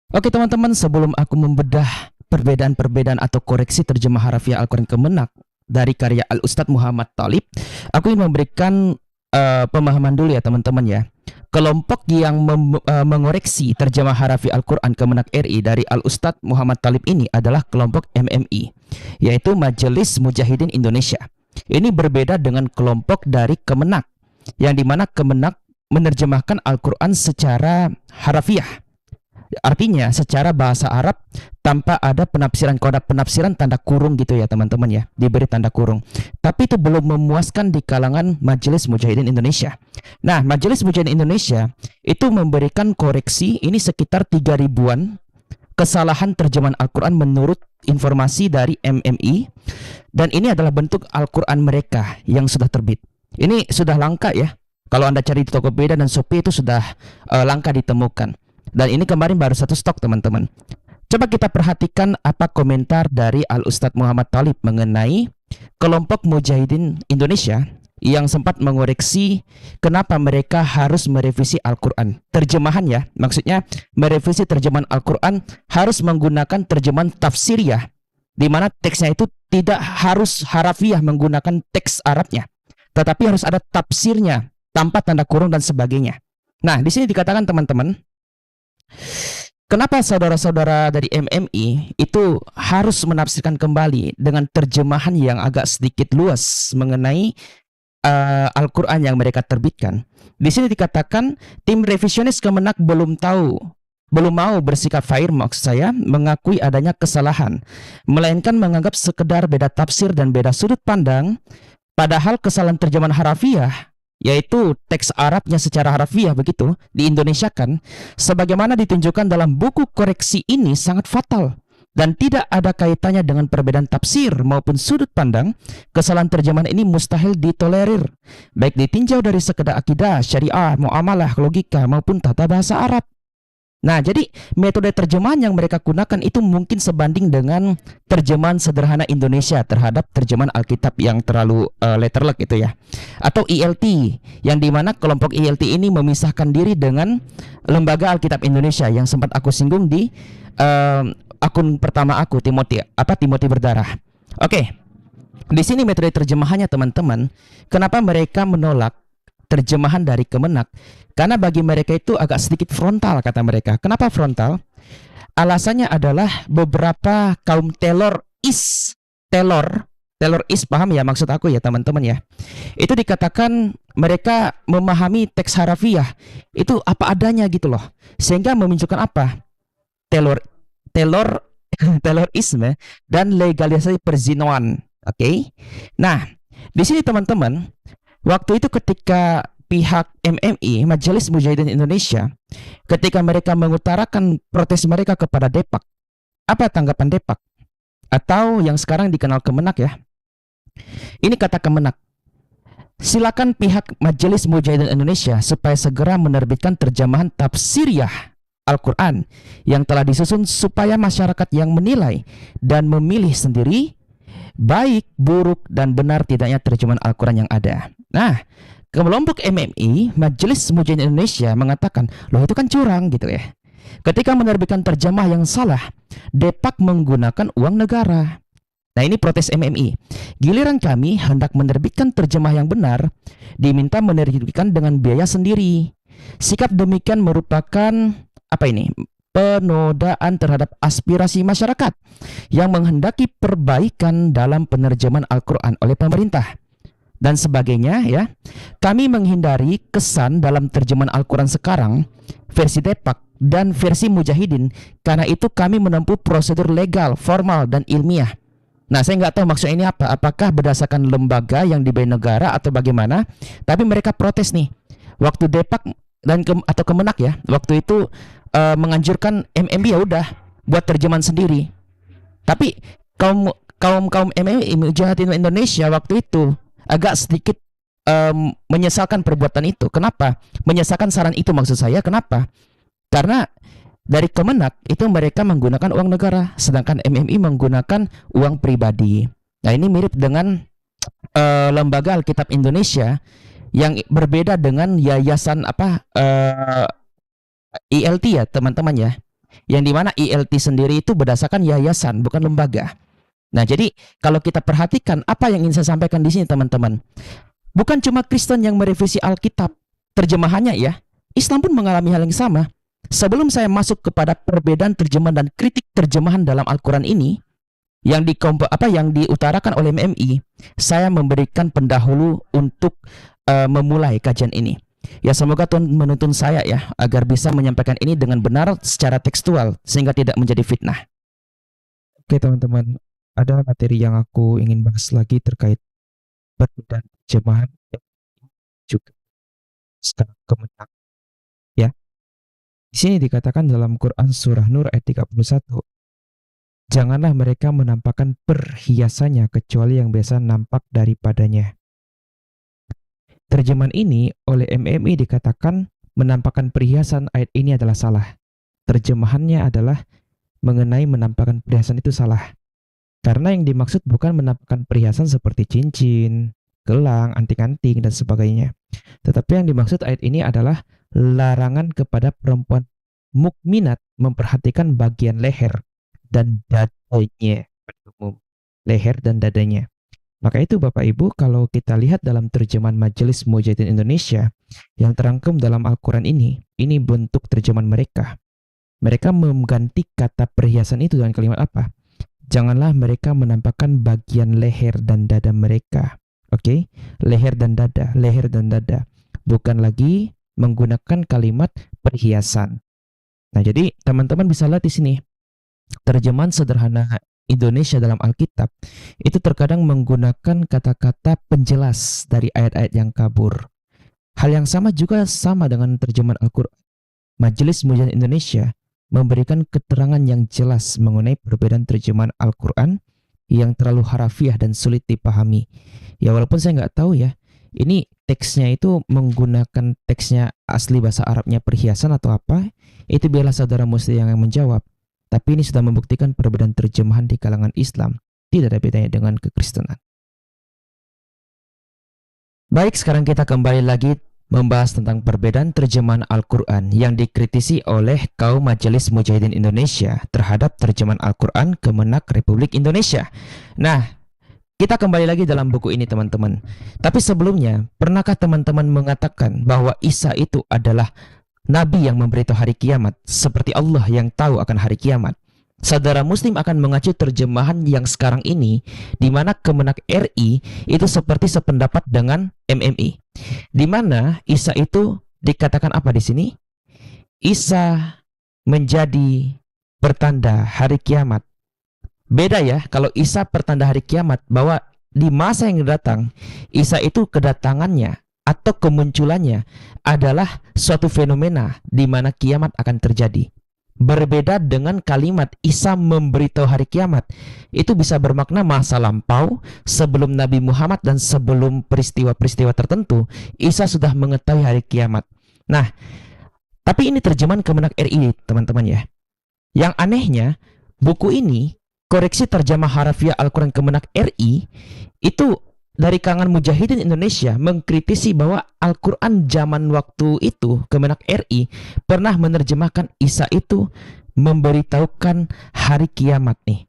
Oke teman-teman, sebelum aku membedah perbedaan-perbedaan atau koreksi terjemah harafiah Al-Quran Kemenak dari karya Al-Ustadz Muhammad Talib, aku ingin memberikan pemahaman dulu ya teman-teman ya. Kelompok yang mengoreksi terjemah harafiah Al-Quran Kemenak RI dari Al-Ustadz Muhammad Talib ini adalah kelompok MMI, yaitu Majelis Mujahidin Indonesia. Ini berbeda dengan kelompok dari Kemenak, yang dimana Kemenak menerjemahkan Al-Quran secara harafiah. Artinya secara bahasa Arab tanpa ada penafsiran, kalau ada penafsiran tanda kurung gitu ya teman-teman ya, diberi tanda kurung. Tapi itu belum memuaskan di kalangan Majelis Mujahidin Indonesia. Nah, Majelis Mujahidin Indonesia itu memberikan koreksi ini sekitar 3 ribuan kesalahan terjemahan Al-Quran menurut informasi dari MMI, dan ini adalah bentuk Al-Quran mereka yang sudah terbit. Ini sudah langka ya. Kalau Anda cari di Tokopedia dan Shopee itu sudah langka ditemukan. Dan ini kemarin baru satu stok teman-teman. Coba kita perhatikan apa komentar dari Al-Ustadz Muhammad Talib mengenai kelompok Mujahidin Indonesia yang sempat mengoreksi kenapa mereka harus merevisi Al-Quran. Terjemahan ya, maksudnya merevisi terjemahan Al-Quran harus menggunakan terjemahan tafsiriyah, di mana teksnya itu tidak harus harafiah menggunakan teks Arabnya, tetapi harus ada tafsirnya tanpa tanda kurung dan sebagainya. Nah, di sini dikatakan teman-teman, kenapa saudara-saudara dari MMI itu harus menafsirkan kembali dengan terjemahan yang agak sedikit luas mengenai Al-Quran yang mereka terbitkan. Di sini dikatakan tim revisionis Kemenak belum mau bersikap fair, maksud saya, mengakui adanya kesalahan, melainkan menganggap sekedar beda tafsir dan beda sudut pandang, padahal kesalahan terjemahan harafiah, yaitu teks Arabnya secara harafiah begitu diindonesiakan, sebagaimana ditunjukkan dalam buku koreksi ini sangat fatal dan tidak ada kaitannya dengan perbedaan tafsir maupun sudut pandang. Kesalahan terjemahan ini mustahil ditolerir, baik ditinjau dari sekedar akidah, syariah, muamalah, logika maupun tata bahasa Arab. Nah, jadi metode terjemahan yang mereka gunakan itu mungkin sebanding dengan terjemahan sederhana Indonesia terhadap terjemahan Alkitab yang terlalu letterlek itu ya. Atau ILT, yang dimana kelompok ILT ini memisahkan diri dengan Lembaga Alkitab Indonesia yang sempat aku singgung di akun pertama aku, Timothy Berdarah. Oke, di sini metode terjemahannya teman-teman, kenapa mereka menolak terjemahan dari Kemenak? Karena bagi mereka itu agak sedikit frontal, kata mereka. Kenapa frontal? Alasannya adalah beberapa kaum Taylor is, paham ya maksud aku ya teman-teman ya. Itu dikatakan mereka memahami teks harafiah itu apa adanya gitu loh. Sehingga memunculkan apa? Taylorisme dan legalisasi perzinahan. Oke. Nah, di sini teman-teman, waktu itu ketika pihak MMI, Majelis Mujahidin Indonesia, ketika mereka mengutarakan protes mereka kepada Depak, apa tanggapan Depak? Atau yang sekarang dikenal Kemenak ya. Ini kata Kemenak, silakan pihak Majelis Mujahidin Indonesia supaya segera menerbitkan terjemahan tafsiriyah Al-Quran yang telah disusun supaya masyarakat yang menilai dan memilih sendiri baik, buruk, dan benar tidaknya terjemahan Al-Quran yang ada. Nah, kelompok MMI, Majelis Mujahidin Indonesia, mengatakan, loh itu kan curang gitu ya. Ketika menerbitkan terjemah yang salah, Depak menggunakan uang negara. Nah, ini protes MMI. Giliran kami hendak menerbitkan terjemah yang benar, diminta menerbitkan dengan biaya sendiri. Sikap demikian merupakan penodaan terhadap aspirasi masyarakat yang menghendaki perbaikan dalam penerjemahan Al-Quran oleh pemerintah dan sebagainya ya. Kami menghindari kesan dalam terjemahan Al-Quran sekarang versi Depak dan versi Mujahidin, karena itu kami menempuh prosedur legal, formal, dan ilmiah. Nah, saya nggak tahu maksud ini apa, apakah berdasarkan lembaga yang dibayar negara atau bagaimana, tapi mereka protes nih waktu Depak dan atau Kemenak ya, waktu itu menganjurkan MMI ya udah buat terjemahan sendiri. Tapi kaum MMI Mujahidin Indonesia waktu itu agak sedikit menyesalkan perbuatan itu. Kenapa? Menyesalkan saran itu maksud saya. Kenapa? Karena dari Kemenak itu mereka menggunakan uang negara, sedangkan MMI menggunakan uang pribadi. Nah, ini mirip dengan Lembaga Alkitab Indonesia yang berbeda dengan yayasan ILT ya teman-teman ya. Yang dimana ILT sendiri itu berdasarkan yayasan, bukan lembaga. Nah, jadi kalau kita perhatikan apa yang ingin saya sampaikan di sini teman-teman, bukan cuma Kristen yang merevisi Alkitab terjemahannya ya, Islam pun mengalami hal yang sama. Sebelum saya masuk kepada perbedaan terjemahan dan kritik terjemahan dalam Al-Quran ini, yang diutarakan oleh MMI, saya memberikan pendahulu untuk memulai kajian ini. Ya, semoga Tuhan menuntun saya ya agar bisa menyampaikan ini dengan benar secara tekstual sehingga tidak menjadi fitnah. Oke teman-teman, ada materi yang aku ingin bahas lagi terkait perbedaan terjemahan juga sekarang kemenang. Ya, di sini dikatakan dalam Quran surah Nur ayat 31, janganlah mereka menampakkan perhiasannya kecuali yang biasa nampak daripadanya. Terjemahan ini oleh MMI dikatakan menampakkan perhiasan ayat ini adalah salah. Terjemahannya adalah mengenai menampakkan perhiasan itu salah. Karena yang dimaksud bukan menampakkan perhiasan seperti cincin, gelang, anting-anting, dan sebagainya. Tetapi yang dimaksud ayat ini adalah larangan kepada perempuan mukminat memperhatikan bagian leher dan dadanya. Leher dan dadanya. Maka itu Bapak Ibu, kalau kita lihat dalam terjemahan Majelis Mujahidin Indonesia yang terangkum dalam Al-Quran ini bentuk terjemahan mereka. Mereka mengganti kata perhiasan itu dengan kalimat apa? Janganlah mereka menampakkan bagian leher dan dada mereka. Oke? Leher dan dada. Bukan lagi menggunakan kalimat perhiasan. Nah, jadi teman-teman bisa lihat di sini. Terjemahan sederhana Indonesia dalam Alkitab itu terkadang menggunakan kata-kata penjelas dari ayat-ayat yang kabur. Hal yang sama juga sama dengan terjemahan Al-Quran. Majelis Mujahidin Indonesia memberikan keterangan yang jelas mengenai perbedaan terjemahan Al-Quran yang terlalu harafiah dan sulit dipahami. Ya walaupun saya nggak tahu ya, ini teksnya itu menggunakan teksnya asli bahasa Arabnya perhiasan atau apa, itu biarlah saudara muslim yang menjawab. Tapi ini sudah membuktikan perbedaan terjemahan di kalangan Islam tidak ada bedanya dengan kekristenan. Baik, sekarang kita kembali lagi membahas tentang perbedaan terjemahan Al-Quran yang dikritisi oleh kaum Majelis Mujahidin Indonesia terhadap terjemahan Al-Quran Kemenak Republik Indonesia. Nah, kita kembali lagi dalam buku ini teman-teman. Tapi sebelumnya, pernahkah teman-teman mengatakan bahwa Isa itu adalah Nabi yang memberitahu hari kiamat, seperti Allah yang tahu akan hari kiamat? Saudara muslim akan mengacu terjemahan yang sekarang ini, di mana Kemenak RI itu seperti sependapat dengan MMI, di mana Isa itu dikatakan apa di sini? Isa menjadi pertanda hari kiamat. Beda ya, kalau Isa pertanda hari kiamat, bahwa di masa yang datang, Isa itu kedatangannya atau kemunculannya adalah suatu fenomena di mana kiamat akan terjadi. Berbeda dengan kalimat Isa memberitahu hari kiamat. Itu bisa bermakna masa lampau, sebelum Nabi Muhammad dan sebelum peristiwa-peristiwa tertentu, Isa sudah mengetahui hari kiamat. Nah, tapi ini terjemahan Kemenak RI teman-teman ya. Yang anehnya, buku ini, koreksi terjemah harafiah Al-Quran Kemenak RI, itu dari kalangan Mujahidin Indonesia mengkritisi bahwa Al-Quran zaman waktu itu, Kemenak RI, pernah menerjemahkan Isa itu memberitahukan hari kiamat nih.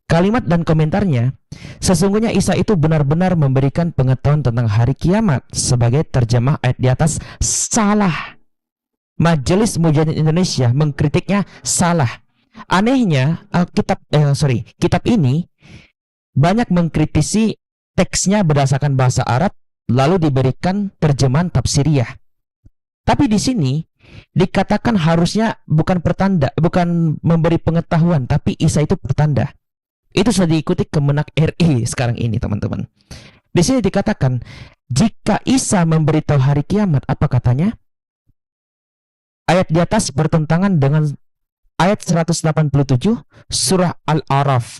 Kalimat dan komentarnya, sesungguhnya Isa itu benar-benar memberikan pengetahuan tentang hari kiamat. Sebagai terjemah ayat di atas, salah. Majelis Mujahidin Indonesia mengkritiknya salah. Anehnya, kitab ini banyak mengkritisi teksnya berdasarkan bahasa Arab, lalu diberikan terjemahan tafsiriyah. Tapi di sini dikatakan harusnya bukan pertanda, bukan memberi pengetahuan, tapi Isa itu pertanda. Itu sudah diikuti Kemenak RI sekarang ini, teman-teman. Di sini dikatakan, jika Isa memberitahu hari kiamat, apa katanya? Ayat di atas bertentangan dengan ayat 187 surah Al-A'raf.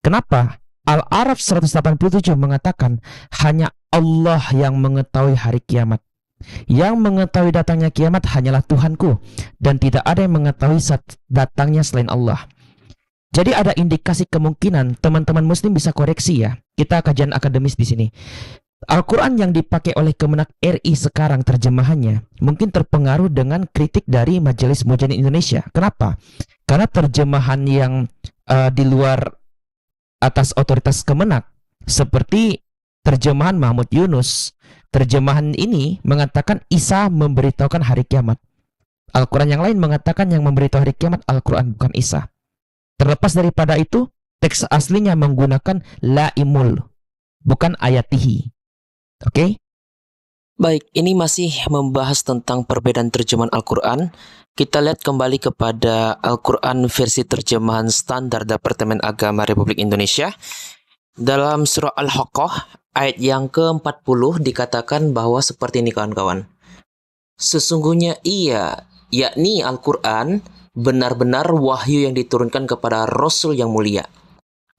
Kenapa? Al-A'raf 187 mengatakan hanya Allah yang mengetahui hari kiamat. Yang mengetahui datangnya kiamat hanyalah Tuhanku, dan tidak ada yang mengetahui saat datangnya selain Allah. Jadi ada indikasi kemungkinan teman-teman muslim bisa koreksi ya. Kita kajian akademis di sini. Al-Quran yang dipakai oleh Kemenak RI sekarang terjemahannya mungkin terpengaruh dengan kritik dari Majelis Mujahidin Indonesia. Kenapa? Karena terjemahan yang di luar atas otoritas Kemenak, seperti terjemahan Mahmud Yunus, terjemahan ini mengatakan Isa memberitahukan hari kiamat. Al-Quran yang lain mengatakan yang memberitahu hari kiamat Al-Quran, bukan Isa. Terlepas daripada itu, teks aslinya menggunakan laimul, bukan ayatihi. Oke? Baik, ini masih membahas tentang perbedaan terjemahan Al-Quran. Kita lihat kembali kepada Al-Quran versi terjemahan standar Departemen Agama Republik Indonesia. Dalam surah Al-Haqqah, ayat yang ke-40 dikatakan bahwa seperti ini kawan-kawan. Sesungguhnya ia, yakni Al-Quran, benar-benar wahyu yang diturunkan kepada Rasul yang mulia.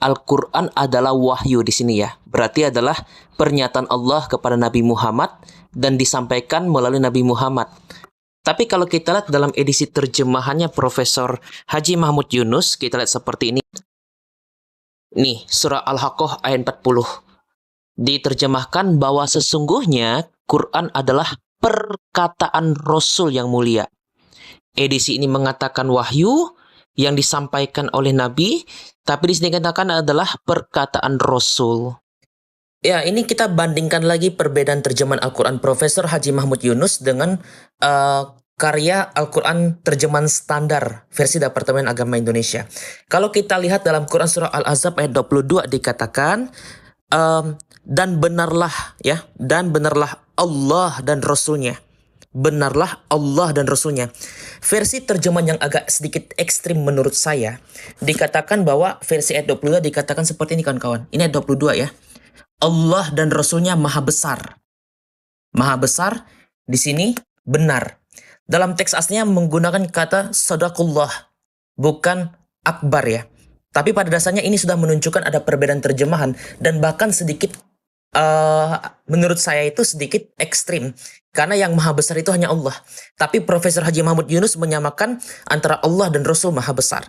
Al-Quran adalah wahyu di sini ya. Berarti adalah pernyataan Allah kepada Nabi Muhammad dan disampaikan melalui Nabi Muhammad. Tapi kalau kita lihat dalam edisi terjemahannya Profesor Haji Mahmud Yunus, kita lihat seperti ini. Nih, surah Al-Haqqah ayat 40. Diterjemahkan bahwa sesungguhnya Quran adalah perkataan Rasul yang mulia. Edisi ini mengatakan wahyu yang disampaikan oleh Nabi, tapi di sini dikatakan adalah perkataan Rasul. Ya, ini kita bandingkan lagi perbedaan terjemahan Al-Quran Profesor Haji Mahmud Yunus dengan karya Al-Quran terjemahan standar versi Departemen Agama Indonesia. Kalau kita lihat dalam Quran Surah Al-Ahzab ayat 22 dikatakan, dan benarlah ya, dan benarlah Allah dan Rasulnya. Benarlah Allah dan Rasulnya. Versi terjemahan yang agak sedikit ekstrim menurut saya, dikatakan bahwa versi ayat 22 dikatakan seperti ini kawan-kawan. Ini ayat 22 ya. Allah dan Rasulnya maha besar. Maha besar di sini benar. Dalam teks aslinya menggunakan kata sadaqullah, bukan akbar ya. Tapi pada dasarnya ini sudah menunjukkan ada perbedaan terjemahan dan bahkan sedikit menurut saya itu sedikit ekstrim. Karena yang maha besar itu hanya Allah. Tapi Profesor Haji Mahmud Yunus menyamakan antara Allah dan Rasul maha besar.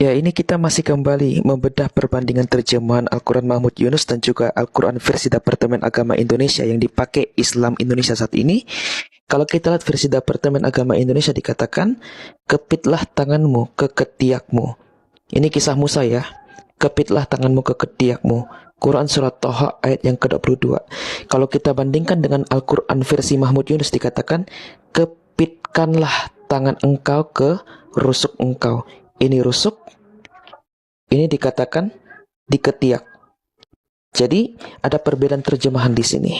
Ya, ini kita masih kembali membedah perbandingan terjemahan Al-Quran Mahmud Yunus dan juga Al-Quran versi Departemen Agama Indonesia yang dipakai Islam Indonesia saat ini. Kalau kita lihat versi Departemen Agama Indonesia dikatakan, kepitlah tanganmu ke ketiakmu. Ini kisah Musa ya. Kepitlah tanganmu ke ketiakmu. Quran Surat Thaha ayat yang ke-22. Kalau kita bandingkan dengan Al-Quran versi Mahmud Yunus dikatakan, kepitkanlah tangan engkau ke rusuk engkau. Ini rusuk, ini dikatakan di ketiak. Jadi ada perbedaan terjemahan di sini.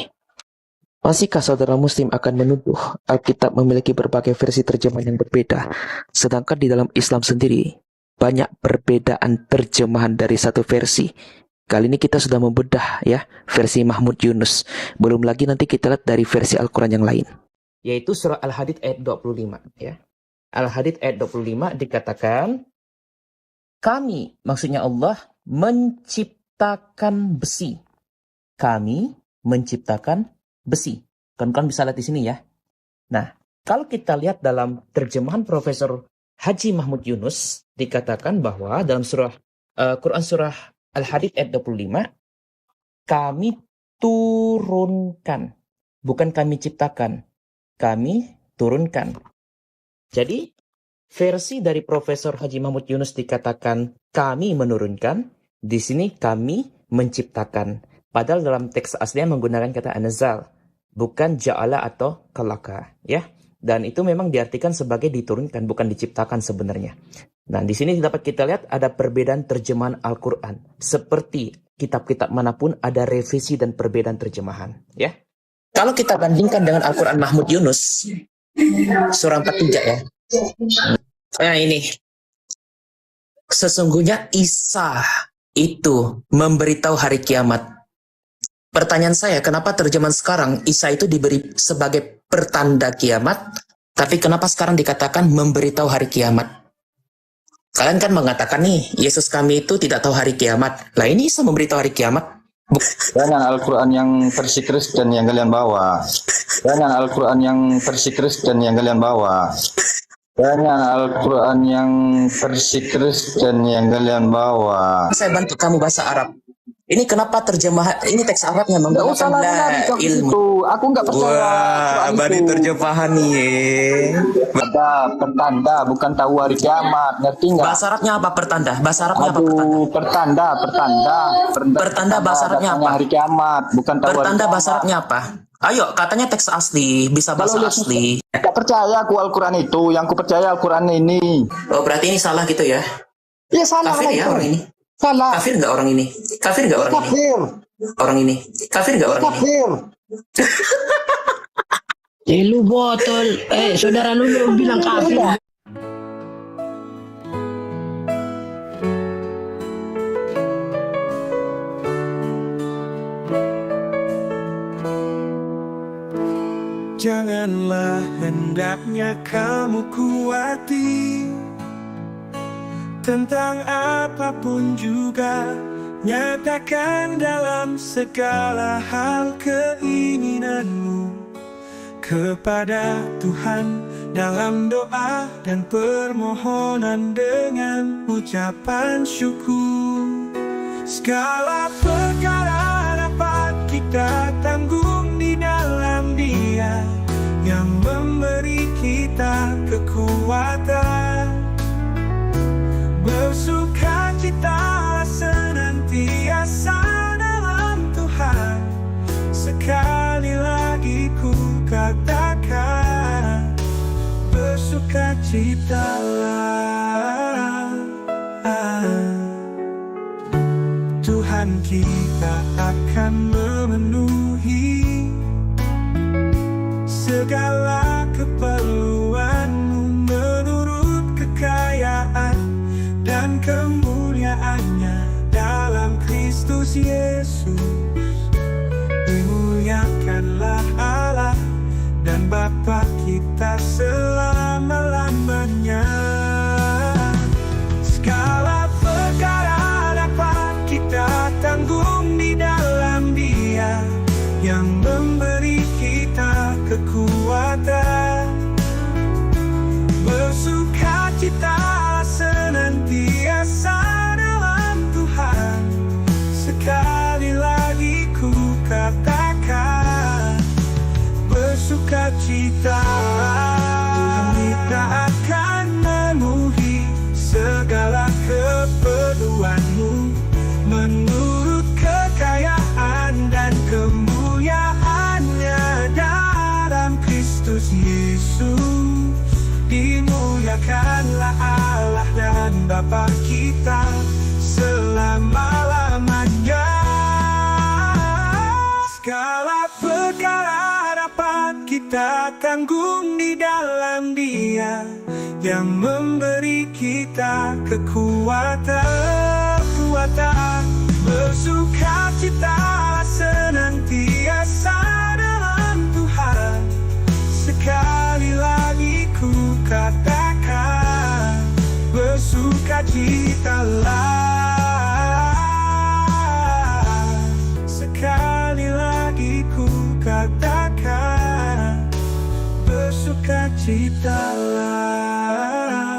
Masihkah saudara muslim akan menuduh Alkitab memiliki berbagai versi terjemahan yang berbeda, sedangkan di dalam Islam sendiri banyak perbedaan terjemahan dari satu versi? Kali ini kita sudah membedah ya versi Mahmud Yunus. Belum lagi nanti kita lihat dari versi Al-Quran yang lain, yaitu surah Al-Hadid ayat 25 ya. Al-Hadid ayat 25 dikatakan, kami, maksudnya Allah, menciptakan besi. Kami menciptakan besi. Kan bisa lihat di sini ya. Nah, kalau kita lihat dalam terjemahan Profesor Haji Mahmud Yunus, dikatakan bahwa dalam Quran surah Al-Hadid ayat 25, kami turunkan. Bukan kami ciptakan. Kami turunkan. Jadi, versi dari Profesor Haji Mahmud Yunus dikatakan kami menurunkan, di sini kami menciptakan. Padahal dalam teks aslinya menggunakan kata anzal, bukan ja'ala atau kalaka, ya. Dan itu memang diartikan sebagai diturunkan, bukan diciptakan sebenarnya. Nah, di sini dapat kita lihat ada perbedaan terjemahan Al-Quran. Seperti kitab-kitab manapun ada revisi dan perbedaan terjemahan, ya. Kalau kita bandingkan dengan Al-Quran Mahmud Yunus, surah 43 ya. Nah ini, sesungguhnya Isa itu memberitahu hari kiamat. Pertanyaan saya, kenapa terjemahan sekarang Isa itu diberi sebagai pertanda kiamat, tapi kenapa sekarang dikatakan memberitahu hari kiamat? Kalian kan mengatakan nih, Yesus kami itu tidak tahu hari kiamat. Lah ini Isa memberitahu hari kiamat. Jangan Al-Quran yang versi Kristen yang kalian bawa. Jangan Al-Quran yang versi Kristen yang kalian bawa. Jangan Al-Quran yang versi Kristen yang kalian bawa. Saya bantu kamu bahasa Arab. Ini kenapa terjemahan ini teks Arabnya Nggak usah menggunakan lari-lari la ke ilmu? situ. Aku nggak percaya Wah, Quran bari itu. terjemahan nih. Ada pertanda, bukan tahu hari kiamat. Ngerti nggak? Bahasa Arabnya apa pertanda? Bahasa Arabnya apa pertanda? Aduh, Pertanda bahasa Arabnya datangnya apa? hari kiamat, bukan tahu hari Pertanda bahasa kiamat. Arabnya apa? Ayo, katanya teks asli, bisa bahasa Kalau asli. nggak percaya aku Al-Quran itu, yang ku percaya Al-Quran ini. Oh, berarti ini salah gitu ya? Ya salah Kafir lah ya itu. orang ini? Salah. Kafir nggak orang ini? Kafir nggak orang ini? Kafir. Orang ini? Kafir nggak orang ini? Kafir. Lu botol. Saudara lu bilang kafir. Janganlah hendaknya kamu kuati tentang apapun juga, nyatakan dalam segala hal keinginanmu kepada Tuhan dalam doa dan permohonan dengan ucapan syukur. Segala perkara dapat kita tanggung di dalam Dia yang memberi kita kekuatan. Bersukacita senantiasa dalam Tuhan. Sekali lagi ku katakan, bersukacitalah. Tuhan kita akan memenuhi segala keperluanmu menurut kekayaan dan kemuliaannya dalam Kristus Yesus. Dimuliakanlah Allah dan Bapa kita selama-lamanya. Segala perkara dapat kita tanggung di dalam Dia yang memberi kita kekuatan. Bersukacita senantiasa dalam Tuhan. Sekali lagi ku katakan, bersukacita. Kita akan memenuhi segala keperluanmu menurut kekayaan dan kemuliaannya dalam Kristus Yesus. Dimuliakanlah Allah dan Bapa kita selama-lamanya. Segala perkara dapat kita tanggung di dalam Dia yang memberi kita kekuatan. Bersukacita senantiasa dalam Tuhan. Sekali lagi ku katakan, bersukacitalah. Sekali lagi ku katakan, bersukacitalah.